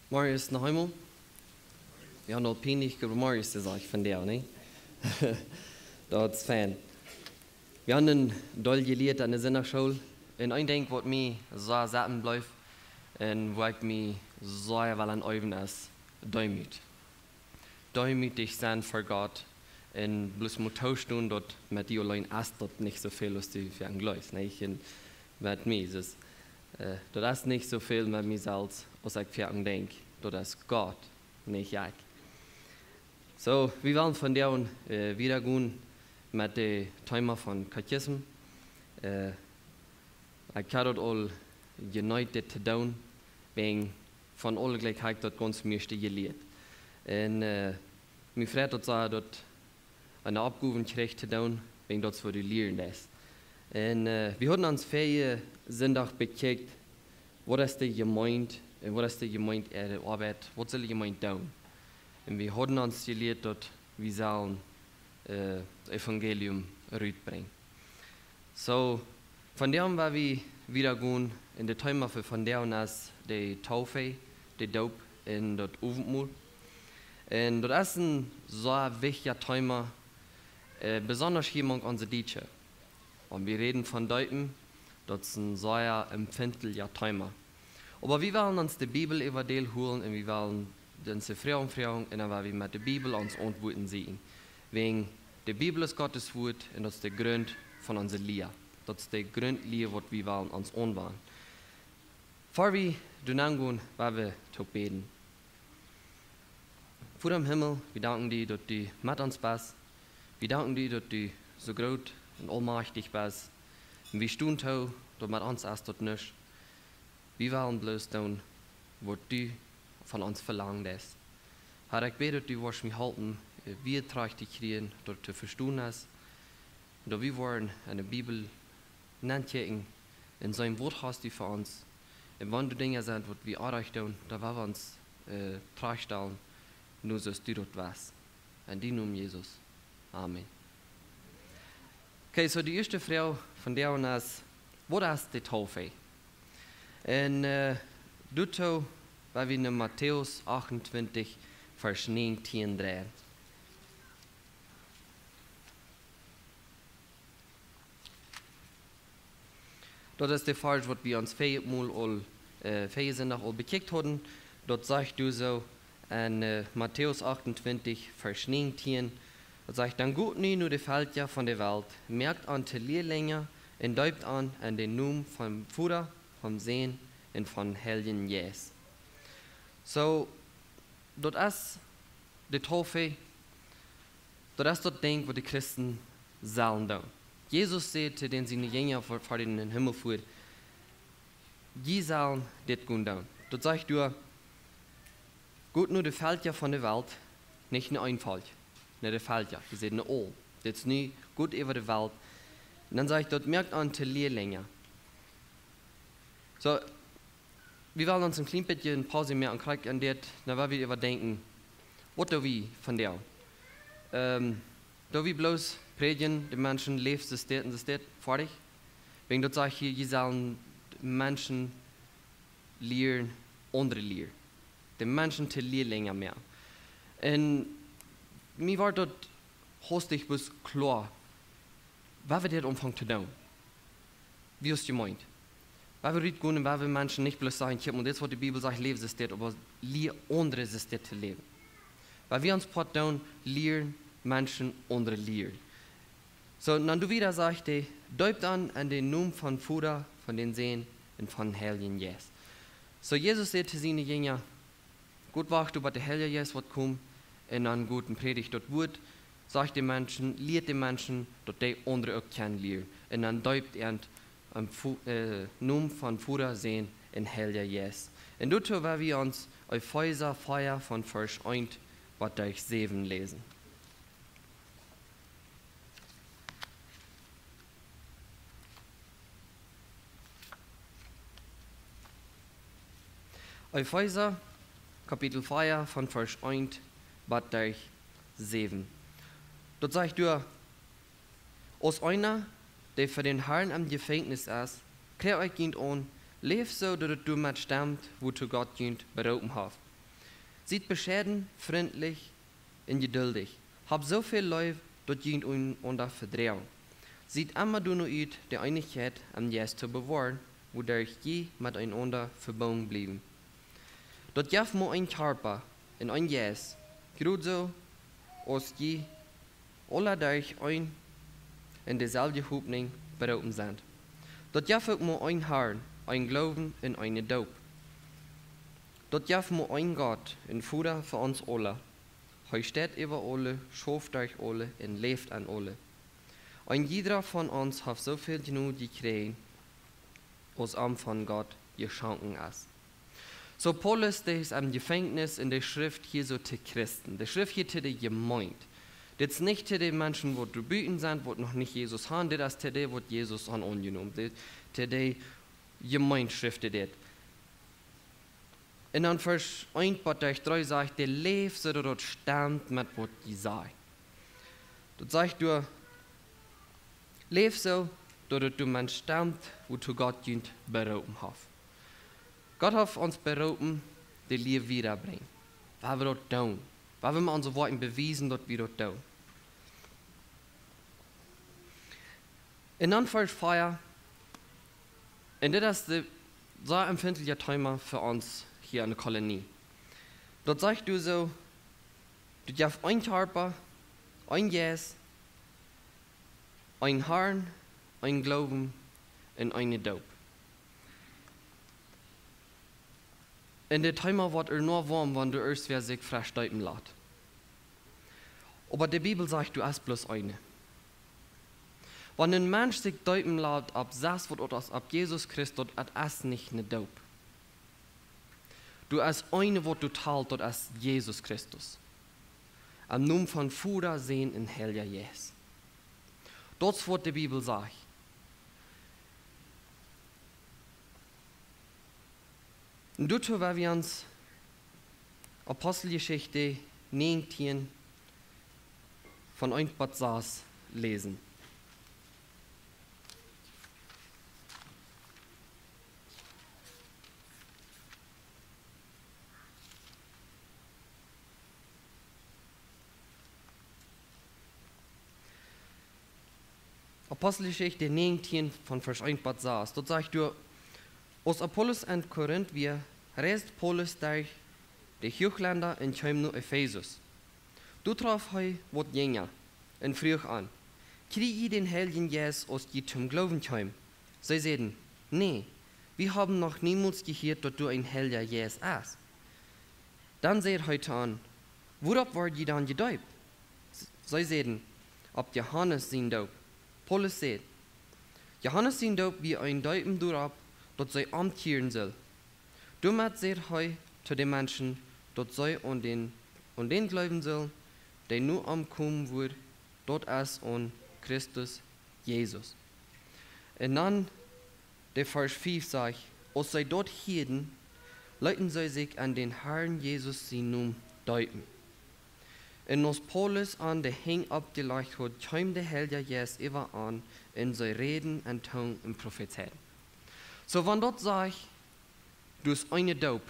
Marius nog eenmaal? Ja, nog pijnlijk over Marius te zeggen van jou, nee? Dat is fijn. We hebben een dol geleerd aan de zinnerschool. En één ding wat mij zo zaten blijft en waar ik mij zo wel aan oefen is, duimut. Duimütig zijn voor God. En bloß moet toestoen dat met die alleen is dat niet zoveel als die voor een gleus, nee? En met mij. Dus dat is niet zoveel met mezelf als ik voor een denk. Dat is God, niet ik. So, we willen von der wieder gehen mit dem Thema von Katechismus. Ich habe das all united zu tun, wegen von alle Gleichheit das ganz meiste gelehrt. Und mir freut das auch, dass eine Abgabe kriegt zu tun, wegen das, was du lernen ist. Und wir haben uns für Sonntag bekickt, was ist die Gemeinde, was ist die Gemeinde Arbeit, was soll die Gemeinde tun? Und wir haben uns gelehrt, dass wir sollen das Evangelium rüberbringen. So, von dem, was wir wieder gehen, in der Thema von der ist die Taufe, die Doop und das Abendmahl. Und das ist ein so wichtiger Thema, besonders hier in unserer Deutsche. Und wir reden von Deuten, das ist ein sehr empfindlicher Thema. Aber wir wollen uns die Bibel über die holen und wir wollen diese Frühung und dann wir mit der Bibel uns antworten sehen. Wegen der Bibel ist Gottes Wort und das ist der Grund von unserer Lehre. Das ist der Grundlehre, was wir wollen uns anwenden. Bevor wir angehen, wollen wir beten. Vater im Himmel, wir danken dir, dass du mit uns bist. Wir danken dir, dass du so groß und allmächtig bist. Und wir stehen da, dass mit uns erst dort nicht. Wir wollen bloß tun, was du von uns verlangt. Herr, ich bete, dass du wirst mich halten, wie trächtig kriegen, dass du verstehen hast. Und wir wollen eine Bibel nachdenken, in seinem Wort hast du für uns. Und wenn du Dinge sind, die wir erreicht tun, dann wollen wir uns tragstellen, nur so du dort warst. In dem Namen Jesus. Amen. Okay, so die erste Frau von der ist, was ist die Taufe? Und dort weil wir in Matthäus 28, Vers 19 drehen. Das ist der Vers, was wir uns viermal all bekickt haben. Dort sagt du so in Matthäus 28, Vers 19, dort sagt, dann gut nie nur die Falter von der Welt, merkt an die Lehrlinge und deupt an den Namen vom Vater, vom Sehen und von Heiligen Jesus. So, das ist die Taufe, das ist das Ding, was die Christen sollen tun. Jesus sagte, den seine Jünger vor den Himmel fuhren, die sollen das tun. Das sagt du, gut nur die Falter von der Welt, nicht nur ein Falter, nicht die Falter, die sind nur all. Das ist nicht gut über die Welt. Und dann sagt dort, merkt an die Lehrlinge. So, wir wollen uns ein klein bisschen Pause mehr ankriegen an das, dann wollen wir überdenken, was da wir von der. Da wir bloß predigen, die Menschen leben, das und das, fertig. Wegen das sage ich hier, ihr sollen Menschen lehren, andere lehren. Die Menschen zu Lehrlinge mehr. Und mir war dort hostig bis klar, was wir das anfangen zu tun. Wie ist gemeint? Weil wir nicht gehen, weil wir Menschen nicht bloß sagen, und das, was die Bibel sagt, leben sie das, aber andere ist das zu leben. Weil wir uns tun, lehren Menschen andere lehren. So, dann du wieder sagst, deupt an den Namen von Vater, von den Sehen und von Heiligen Jesus. So, Jesus sagt zu seinen Jüngern, gut wacht über der Heilige Jesus, was kommt, in einen guten Predigt dort wird, sagt den Menschen, lehrt den Menschen, dass die andere auch kennenlernen. Und dann deupt er am Namen von Vater sehen in Heiliger Jesus. Und dort werden wir uns auf Feuer von Vers 1, was durch 7 lesen. Epheser, Kapitel 4 von Vers 1, was durch 7. Dort sagt du, aus einer, der für den Herrn am Gefängnis ist, klärt euch ihn an, lebt so, dass du mit stammt, wo du Gott jünt berauben hast. Seid bescheiden, freundlich und geduldig. Hab so viel Leute, dort jemand unter verdrehen. Seid immer nur uit, die Einigkeit am Jes zu bewahren, wodurch je miteinander verbunden blieben. Dort jaf mo ein Körper in ein Jes, gerade so, als je alle durch ein in derselbe Hoffnung berufen sind. Dort jaf auch mo ein Herrn, ein Glauben in eine Doop. Dort jaf mo ein Gott, ein Vater für uns alle. Hij steht über alle, schafft durch alle und lebt an alle. Ein jeder von uns hat so viel genug gekriegt, als von Gott geschenkt ist. So Paulus, der ist am Gefängnis in der Schrift hier so zu Christen. Die Schrift hier zu der Gemeinde. Das ist nicht zu den Menschen, die drüben sind, die noch nicht Jesus haben, das ist zu denen, die Jesus an angenommen hat. Zu der Gemeinschrift, das. Und dann Vers 1, Vers 3 sagt, der lebt, so dass dort stammt mit was die sagt. Dort sagt du, leb so, dass du man stammt, wozu Gott dich berufen hat. Gott hat uns berufen, die Liebe wiederbringen. Was wir dort tun. Was wir unsere Worte beweisen, dass wir dort tun. Und dann Vers 4, und das ist der sehr empfindliche Thema für uns hier in der Kolonie. Dort sagst du so, du darfst ein Körper, ein Jes, ein Herrn, ein Glauben und eine Doop. In der Thema wird nur warm, wenn du erst wer sich frisch deuten lässt. Aber die Bibel sagt, du hast bloß eine. Wenn ein Mensch sich deuten lässt, ab das wird oder ab Jesus Christus, ist nicht eine Doop. Du hast eine, was du teilt, das ist Jesus Christus. Am Namen von Vater, Sohn und Heiliger Geist. Das ist, was die Bibel sagt. Und dazu werden wir uns Apostelgeschichte 19 von 1 bis 6 lesen. Apostelgeschichte 19 von Vers 1 bis 6. Dort sagt du, aus Apollos und Korinth wir reist Paulus durch die Hochländer in Chemno Ephesus. Du traf hei wat jenger en früh an. Krieg ich den Heiligen Geist aus die zum Glauben heim? Sie sagten, nee, wir haben noch niemals gehört, dass du ein Heiliger Geist hast. Dann seht heute an, worauf war die dann gedäubt? Sie sagten, ob Johannes sein Daub. Paulus sagt, Johannes sein Daub wie ein Däupen durab, dass sie amtieren soll. Damit sagt er zu den Menschen, dass sie an den glauben sollen, der nur ankommen wird, dort ist an Christus Jesus. Und dann der Vers 5 sagt, als sie dort hielten, leiten sie sich an den Herrn Jesus sein Namen deuten. Und als Paulus an der Hänge abgelegt hat, kam der Heilige Geist über an, und sie reden und tun und prophezeien. So, wenn dort sagt, du hast eine Daub,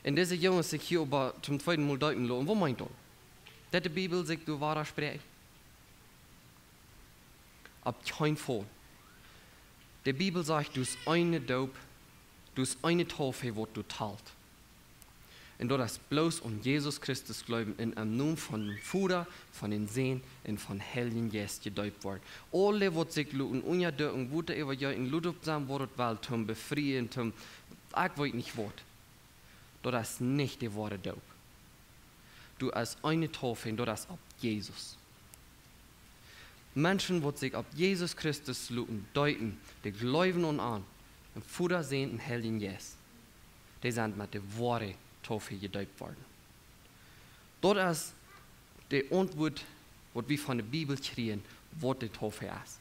und diese Jungs sich hier aber zum zweiten Mal deuten lassen, was meint er? Dass die Bibel sagt, du wahrer Sprech? Ab kein Fall. Die Bibel sagt, du hast eine Daub, du hast eine Taufe, wo du teilt. Und du hast bloß um Jesus Christus glauben, in einem Namen von dem Vater, von den Sohn und von Heiligen Geist gedeutet worden. Alle, die sich luten, unjadöken, wo der Evangelien lutup sein, wo das Welt zum befreien, zum, ich weiß nicht was. Du hast nicht die wahre Daub. Du hast eine Taufe und du hast ab Jesus. Menschen, die sich ab Jesus Christus luten, deuten, die glauben an, im Vater, Sohn und Heiligen Geist, die sind mit der wahre Taufe gedeutet worden. Dort ist die Antwort, was wir von der Bibel kriegen, was die Taufe ist.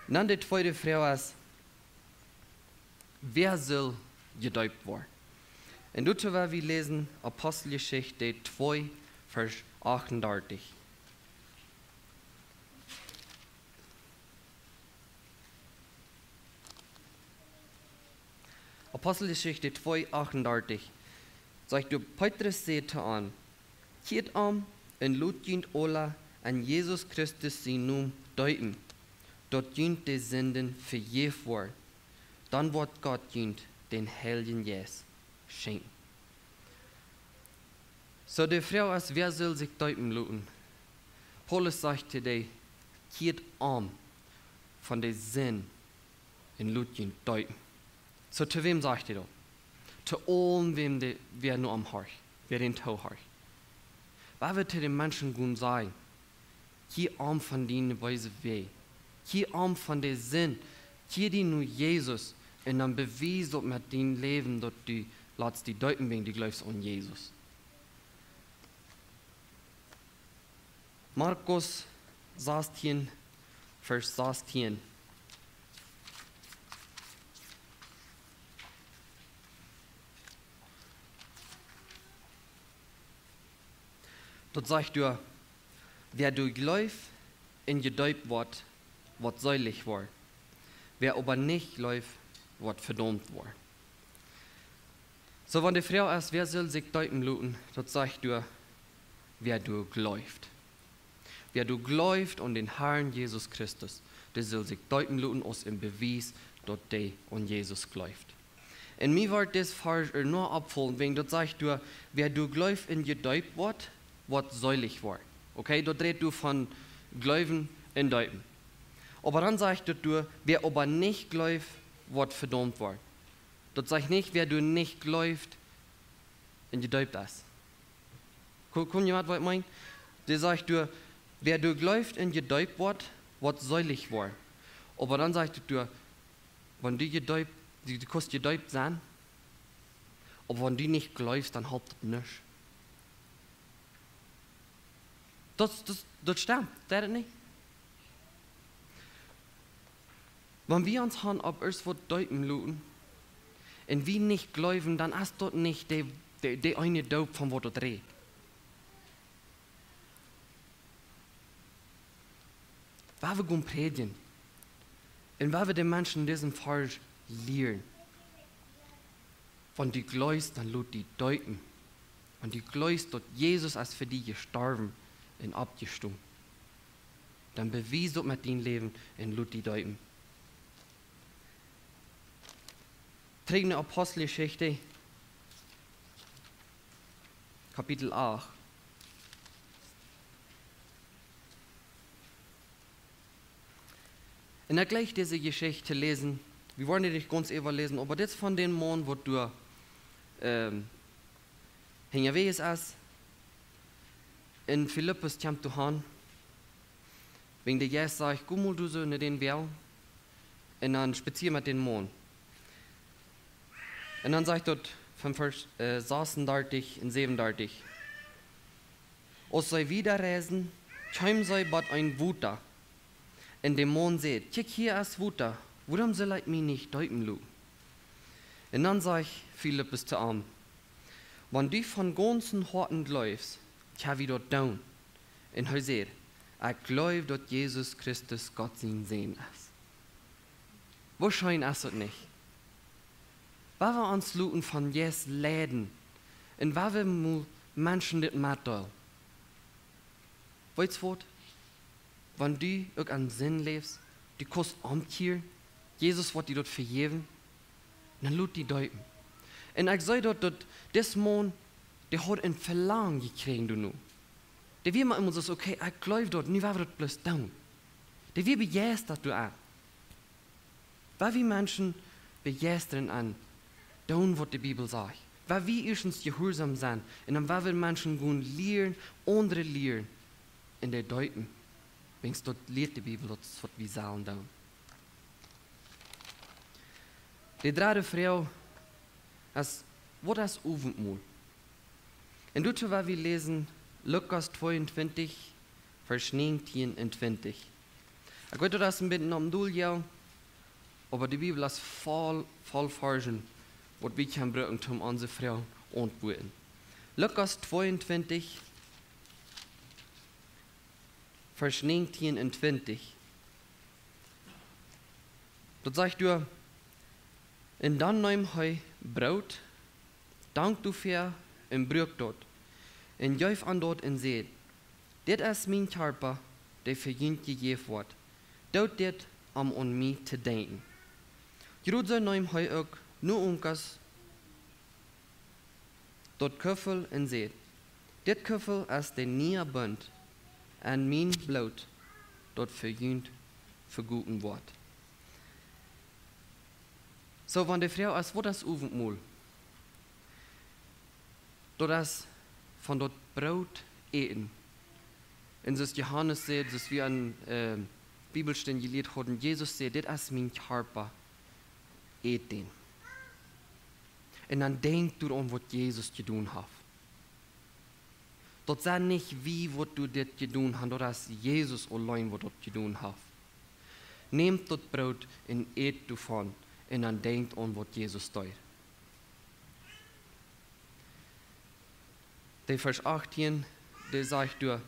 Und dann die zweite Frage ist, wer soll gedeutet werden? Und dazu werden wir lesen Apostelgeschichte 2, Vers 38. Apostelgeschichte 2, 38. Sagt du, Petrus sete an, kiet am en Lut jint Ola an Jesus Christus sein Num deuten. Dort jint de Sünden verjef war. Dann wird Gott jint den Heiligen Jes schenken. So die Frau als wer soll sich deuten luten? Paulus sagt dir, kiet am von der Sinn in Lut jint deuten. So zu wem sagt ihr das? Zu allem, wem wer nur am Horch, wer den Tau horch. Was wird den Menschen gut sagen? Kiet am von denen Weise weh. Kiet am von der Sinn. Kiet die nur Jesus und dann beweist dort mit dem Leben, dort die lass die deuten wegen die glaubst an Jesus. Markus 16, Vers 16. Dort sagt du, wer du läuft in gedäubt wird, wird säulich war. Wer aber nicht läuft, wird verdammt war. So, wenn die Frau ist, wer soll sich deuten luten, dort sagt du, wer du läuft. Wer du läuft an den Herrn Jesus Christus, der soll sich deuten luten aus im Beweis, dort der an Jesus läuft. Und mir wird das falsch nur abfallen, wegen dort sagt du, wer du läuft in gedäubt wird, wird säulich war. Okay, dort dreht du von Glauben in Deuten. Aber dann sagt du, wer aber nicht läuft, wird verdammt war. Dort sagt nicht, wer du nicht läuft, in gedäubt ist. Kann jemand was meinen? Der sagt du, wer du läuft in gedäubt wird säulich war. Aber dann sagt du, wenn du gedäubt, du kannst gedäubt sein, aber wenn du nicht läufst, dann habt das nichts. Das stimmt, das nicht. Wenn wir uns haben, ob es wird deuten luten, und wir nicht glauben, dann ist dort nicht der eine Daub von was dort redet. Weil wir gehen predigen, und weil wir den Menschen diesen Fall lehren, wenn die glaubst, dann lut die deuten. Und die glaubst, dass Jesus als für die gestorben und abgestummt. Dann beweist du mit deinem Leben in lut die deuten. Trägende Apostelgeschichte, Kapitel 8. Und dann gleich diese Geschichte lesen. Wir wollen die nicht ganz überlesen, aber das von den Mann, wo du hinterwegs ist, in Philippus kommt du hin, wegen der Jesus sagt, guck mal du so in den Wel, und dann spazier mit den Mann. Und dann sagt dort von Vers 36 und 37, als sie wieder reisen, kam sie bei ein Wuter. Und der Mann sagt, kiek hier ist Wuter, warum soll ich mich nicht deuten lu? Und dann sagt Philippus zu ihm, wenn du von ganzen Horten läufst, kann ich dort down. Und er sagt, ich glaube, dass Jesus Christus Gott sein Sehen ist. Wahrscheinlich ist es nicht. Weil wir uns luten von Jesus Läden und weil wir Menschen das mitteilen. Weißt du was? Wenn du irgendeinen Sinn lebst, du kannst umkehren, Jesus wird dir dort vergeben, dann lut die deuten. Und ich sage dort, dass das Mann, der hat ein Verlangen gekriegt, du nu. Der will immer so, okay, ich glaube dort, nie war dort bloß down. Der will begeistert, du an. Weil wir Menschen begeistern an, down, was die Bibel sagt. Weil wir erstens gehorsam sind, und dann weil wir Menschen gehen lehren, andere lehren, in der deuten. Wenn es dort lehrt die Bibel, das wird wie Saalen down. Die dritte Frau ist, was ist Abendmahl? Und dazu, weil wir lesen, Lukas 22, Vers 19 und 20. Ich weiß, das ist ein bisschen am Duljahr, aber die Bibel ist voll Fargen, was wir können brauchen, um unsere Frau anzubieten. Lukas 22, Vers 19 und 20. Dort sagt du, und dann nahm er Brot, dank du für en bruk dort, en juif aan dort en zeet, dit is mijn karpa, die voor jullie gegeven wordt. Dood dit om aan mij te denken. Jeroen neem hij ook nu omkas, dort kuffel en zeet. Dit kuffel is de nieuwe bund, en mijn bloed, dat voor jullie vergoten wordt. So, wenn die Frau ist, wo das Abendmahl? Das ist von dort Brot eten. Und so Johannes sagt, das wir an Bibelstellen gelesen haben, Jesus sagt, das ist mein Körper, eet den. Und dann denk du an, was Jesus getan hat. Das ist nicht wie, was du das getan hast, das ist Jesus allein, was das getan hat. Nehmt das Brot und eet davon. Und dann denkt an, was Jesus tut. Der Vers 18, der sagt du,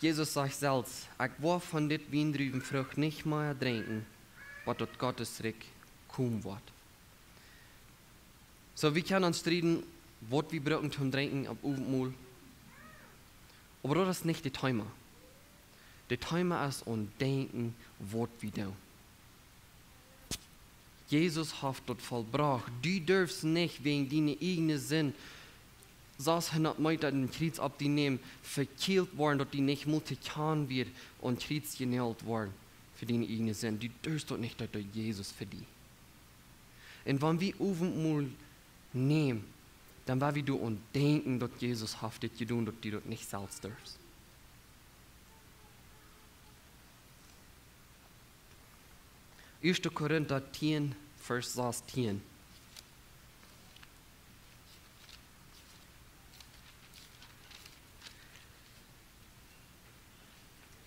Jesus sagt selbst, ich war von dit Windrüben Frucht nicht mehr trinken, was dort Gottes Reich kommen wird. So, wir können uns streiten, was wir brauchen zum Trinken ab Abendmahl. Aber das ist nicht der Thema. Der Thema ist an Denken, was wir tun. Jesus hat dort vollbracht. Du darfst nicht wegen deiner eigenen Sinn 600 Meter den Kreuz abnehmen, verkehlt worden, dass die nicht multikan wird und Kreuz genäht worden für deine eigenen Sinn. Du darfst dort nicht durch Jesus für die. Und wenn wir Abendmahl nehmen, dann werden wir du und denken, dass Jesus hat das getan, dass du dort nicht selbst darfst. Erste Korinther 10, Vers 16.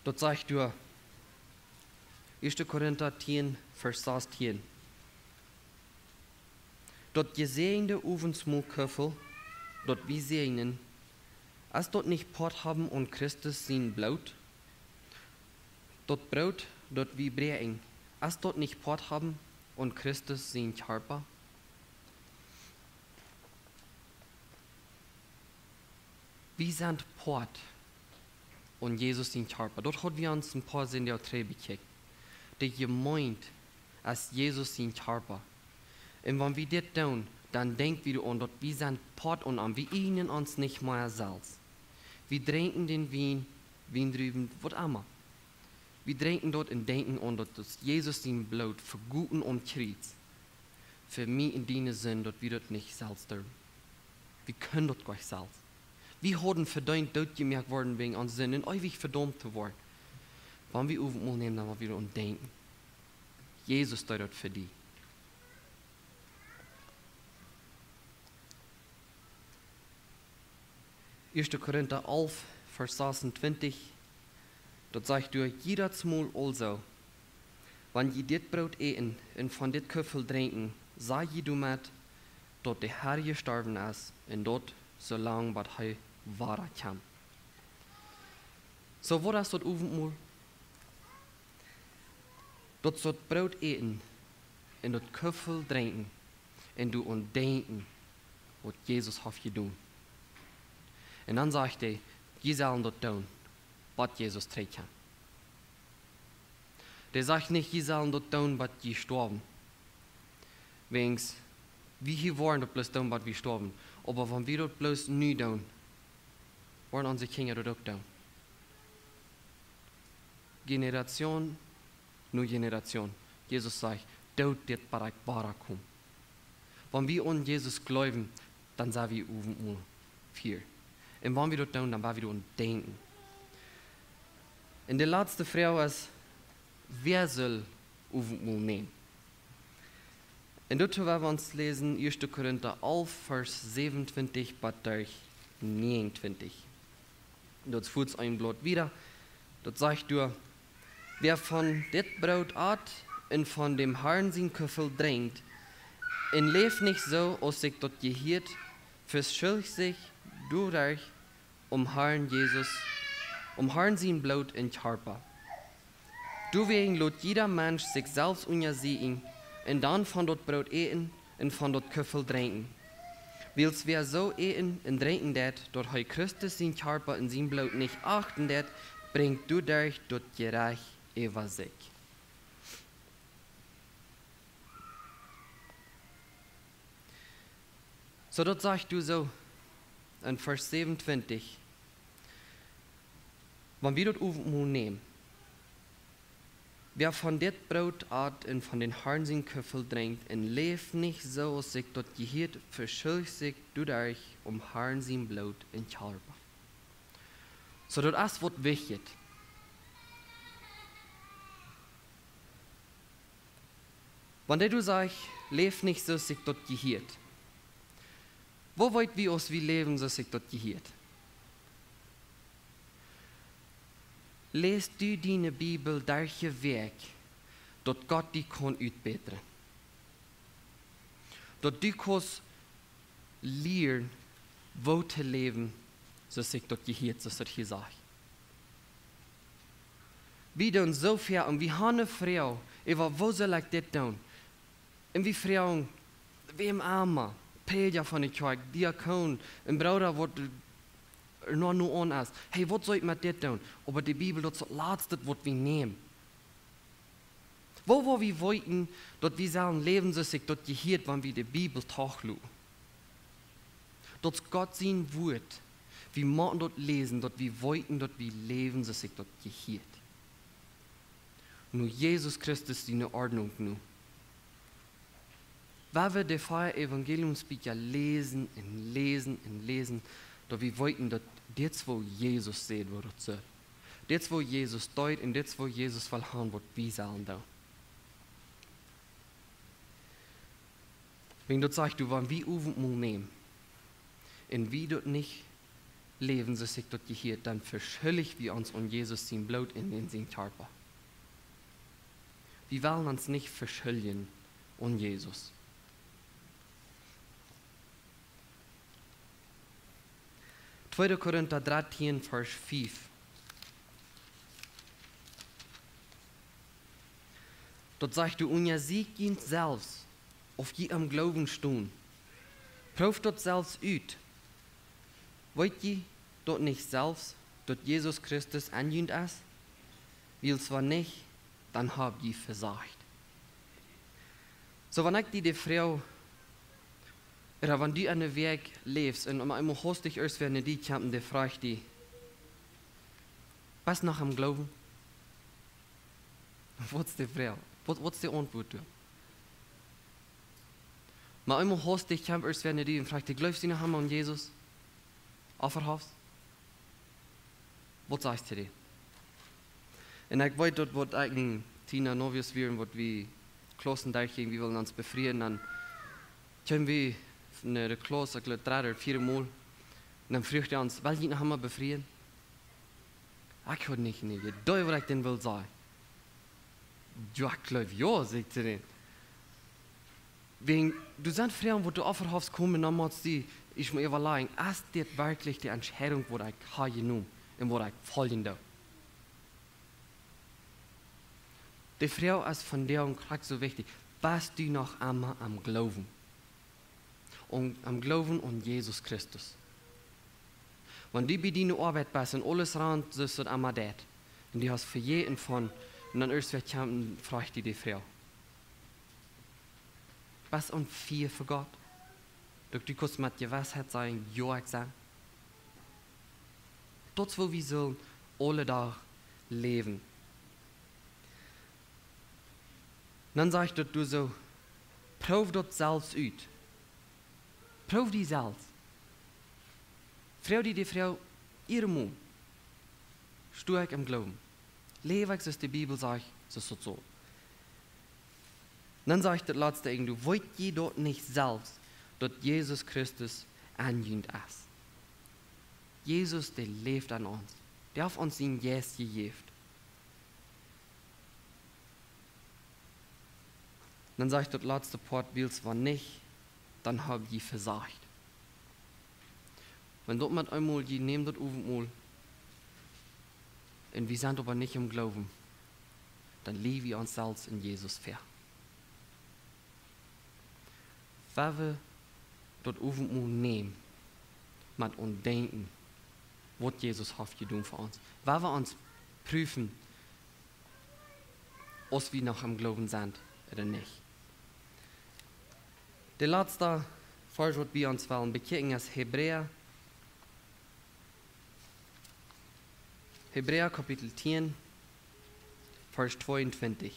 Dort sagt du, 1. Korinther 10, Vers 16. Dort gesegnete Ofensmulköffel, dort wir segnen, als dort nicht Port haben und Christus sein Blut, dort Brot, dort wir brechen, als dort nicht Port haben und Christus sein Körper. Wir sind Port und Jesus sein Körper. Dort hat wir uns ein paar in der Treppe gekriegt. Die gemeint als Jesus sein Körper. Und wenn wir das tun, dann denken wir an, dass wir sind Port und wir ihnen uns nicht mehr Salz. Wir trinken den Wein drüben, was immer. Wir trinken dort und denken an, dass Jesus sein Blut für Guten und Kreuz für mich in deine Sinn, dass wir dort nicht Salz dürfen. Wir können dort gleich Salz. Wir haben verdient dort gemerkt worden wegen uns Sinn und ewig verdammt zu werden. Wenn wir Abendmahl nehmen, dann wir und denken, Jesus steht dort für die. Erste Korinther 11, Vers 26. Dort sagt du, jeder Mal also, wenn je dit Brot eten und von dit Köffel trinken, sei je du mit, dort der Herr gestorben ist und dort so lang, was er wahrer kann. So, wo das dort Abendmahl? Dort so Brot eten und dort Köffel trinken und du und denken, was Jesus hat getan. Und dann sagt er, wir sollen dort tun, was Jesus trägt kann. Der sagt nicht, wir sollen dort tun, was wir sterben. Wegen, wir hier waren dort bloß tun, was wir sterben. Aber wenn wir dort bloß nie tun, wollen unsere Kinder dort auch tun. Generation, nur Generation. Jesus sagt, dort wird Barak kommen. Wenn wir an Jesus glauben, dann sagen wir Abendmahl 4. Und wenn wir dort tun, dann werden wir dort denken. Und die letzte Frage ist, wer soll Abendmahl nehmen? Und dazu werden wir uns lesen, 1. Korinther 11, Vers 27 bis 29. Dort führt es ein Blatt wieder. Dort sagt du, wer von dit Brot at und von dem Herrn sein Köffel trinkt, und lebt nicht so, als sich dort gehiert, verschuldigt sich durch Herrn Jesus, Herrn sein Blut in Körper. Deswegen lässt jeder Mensch sich selbst untersehen und dann von dort Brot eten und von dort Köffel trinken. Wils wer so eten en drinken dat, dort hij Christus zijn Körper en zijn Blut nicht achten dat, bringt du durch dort Gerecht über sich. So dort sagst du so in Vers 27, wenn wir dort aufnehmen nehmen, wer von det Brot at und von den Herrn sein Köffel trinkt und lebt nicht so, als sich dort gehört, verschuldigt sich du durch Herrn sein Blut in Körper. So dort ist was wichtig. Wenn du sagst, lebt nicht so, als sich dort gehört, wo wollt wir uns wie leben, so sich dort gehört? Lest du deine Bibel durch Weg, dort Gott die kann uitbeteren. Dort du kannst lernen, wo zu leben, so sich dort gehört, so ist hier sagt. Wir tun so viel und wir haben eine Frau, wo soll ich das tun? Und wir fragen, wem armer? Prediger von der Kirche, Diakon, ein Bruder, der nur an ist. Hey, was soll ich mit dir tun? Aber die Bibel, das ist das Letzte, was wir nehmen. Wo wir wollten, dort wir sagen, leben sie sich dort gehört, wenn wir die Bibel tachlu. Dort ist Gott sein Wort. Wir machen dort lesen, dort wir wollten, dort wir leben sie sich dort gehört. Nur Jesus Christus ist in Ordnung nu. Weil wir die vier Evangeliumsbücher lesen und lesen und lesen, da wir wollten, dass das, wo Jesus sieht, wo das so. Das, wo Jesus deut und das, wo Jesus verlangt wird, wie sollen da. Wenn du sagst, du wollen wie Uwe nehmen, und wie dort nicht leben, so sich dort gehört, dann verschuldigt wir uns und Jesus sein Blut in den sein Körper. Wir wollen uns nicht verschulden und Jesus. 2. Korinther 13, Vers 5. Dort sagt du, und ja sieg ihn selbst, auf je am Glauben stehen. Prüf dort selbst ut. Wollt ihr dort nicht selbst, dort Jesus Christus anjünd ist? Will zwar nicht, dann habt ihr versagt. So, wenn ich die Frau, oder wenn du an den Weg lebst und einmal hostig erst werden die Kampen, die fragt die, was nach dem Glauben? Was ist die Frau? Was ist die Antwort? Maar einmal hostig Kampen erst werden die und fragt die, glaubst du noch einmal an Jesus? Offerhaus? Was sagst du dir? Und ich weiß dort, was eigentlich Tina Novius wären, was wir Klossen durchgehen, wir wollen uns befreien, dann können wir naar de kloos, ik laat 3 oder 4 Mal. Und dann fragt er uns, will ich noch einmal befreien? Ich kann nicht, nee, da was ich denn will sagen. Ja, ich glaube, ja, sagt er. Wegen, du sagst Frauen, wo du aufhörst kommen, dann musst du, ich muss überlegen, ist das wirklich die Entscheidung, wo ich habe genommen und wo ich folgen darf? Die Frau ist von der und kriegt so wichtig, was du noch einmal am Glauben? Und am Glauben an Jesus Christus. Wenn du bei deiner Arbeit bist und alles ran, so ist das einmal das. Und du hast für jeden von, und dann erst wird jemand, fragt die Frau. Was und viel für Gott? Du kannst mit dir Weisheit sagen, ja, ich sage. Dort, wo wir sollen, alle Tag leben. Dann sagst du so, prüf dort selbst aus. Prüf die selbst. Frau die Frau, ihre Mund. Steh ich im Glauben. Lebe ich, so die Bibel sagt, so ist so. Dann sagt das letzte, du wollt je dort nicht selbst, dort Jesus Christus anjünd ist. Jesus, der lebt an uns. Der hat uns ihn jetzt gegeben. Dann sagt das letzte Part, willst du nicht, dann habt ihr versagt. Wenn dort mit einmal, die nehmen dort mal, und wir sind aber nicht im Glauben, dann leben wir uns selbst in Jesus fair. Weil wir dort oven nehmen, mit uns denken, was Jesus hat getan für uns. Weil wir uns prüfen, ob wir noch am Glauben sind oder nicht. Der letzte Vers, was wir uns wollen bekicken, ist Hebräer Kapitel 10, Vers 22.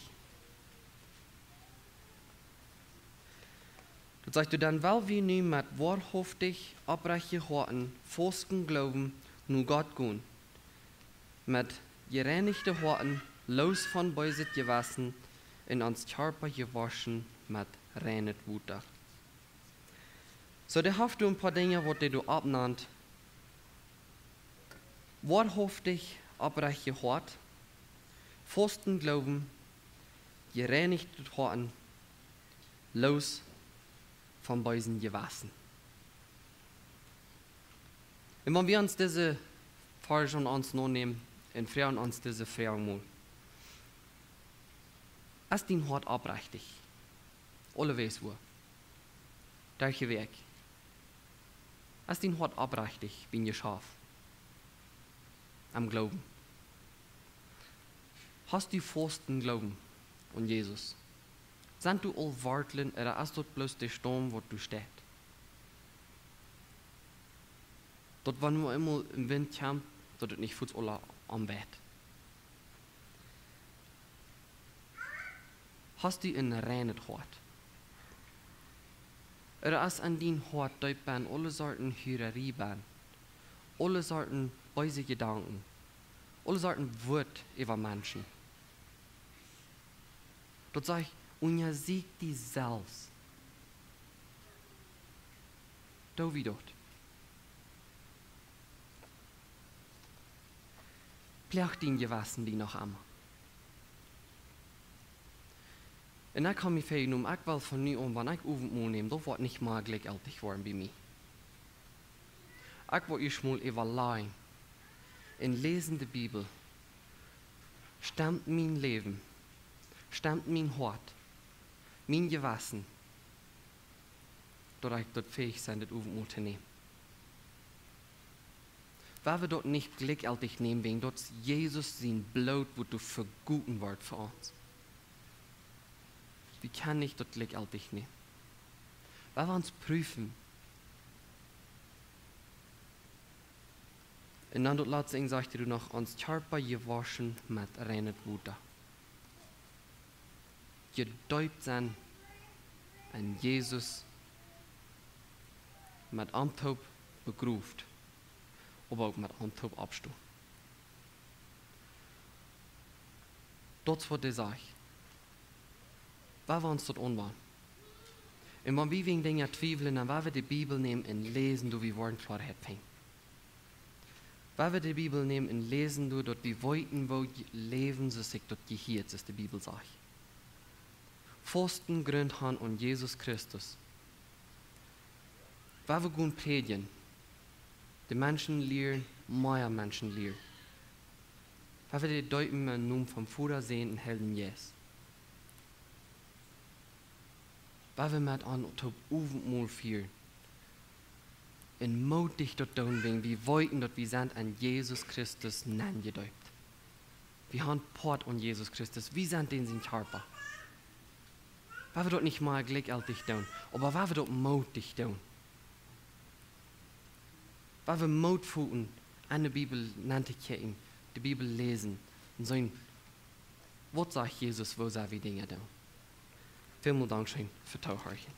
Dort sagt du dann, weil wir nun mit wahrhaftig abbrechen Horten, festen Glauben, nur Gott gehen, mit gereinigten Horten, los von Beuset gewaschen, in uns Körper gewaschen mit reinem Wasser. So, da hast du ein paar Dinge, die du abnannt. Wahrhaftig abbrechen Hort, festen Glauben, gereinigte Horten, los von Beusen gewaschen. Und wenn wir uns diese Frage schon uns noch nehmen, und fragen uns diese Frage mal. Ist dein Hort abrechtig? Alle weiß wo. Welche Weg? Ist dein Hort abrechtig, bin ich scharf? Am Glauben. Hast du festen Glauben an Jesus? Sind du all warteln, oder ist dort bloß der Sturm, wo du stehst? Dort, wenn wir immer im Wind kommen, dort ist nicht für alle am Bett. Hast du ein reines Hort? Oder ist an dein Hort dort alle Sorten Hürerie, alle Sorten böse Gedanken, alle Sorten Wut über Menschen? Dort sag ich, und ihr siegt die selbst. Da wie dort. Plecht ihn gewassen, die noch einmal. Und dann kann ich für um ich will von nu an, wenn ich Aufenthalt nehme, da wird nicht mal gleichzeitig worden bei mir. Ich will ich mal überlegen. In lesen der Bibel stammt mein Leben, stammt mein Hort, mein Gewassen, dass ich dort fähig sein, das Aufenthalt zu nehmen. Weil wir dort nicht gleichzeitig nehmen, wegen dort Jesus sein Blut, wo du verguten wird für uns. Wir können nicht dort gleichzeitig nehmen. Weil wir uns prüfen. Und dann dort letztendlich sagte du noch, uns Körper gewaschen mit reinem Wasser. Gedäubt sein an Jesus mit Antop begruft, aber auch mit Antop abstehen. Das was ich sage. Weil wir uns dort unwahr. Und wenn wir wegen Dingen zweifeln, dann wollen wir die Bibel nehmen und lesen, du wie wollen Klarheit finden. Weil wir die Bibel nehmen und lesen, du dort wie wollten, wo leben, so sich dort gehört, ist die Bibel sagt. Festen Grund haben an Jesus Christus. Weil wir gut predigen, die Menschen lehren, mehr Menschen lehren. Weil wir die Deuten nun vom Vater sehen und Helden Jesus. Weil wir mit an top Aufenthalt führen. Und mutig dort tun, wegen wir wollten dort, wir sind an Jesus Christus nennen gedäubt. Wir haben Port an Jesus Christus, wir sind in sein Körper. Weil wir dort nicht mal gleichzeitig tun, aber weil wir dort mutig tun. Weil wir Mut fühlen, an der Bibel nannte ich die Bibel lesen und sagen, was sagt Jesus, wo soll wir Dinge tun? Vielen Dank schön für Tauchhorchen.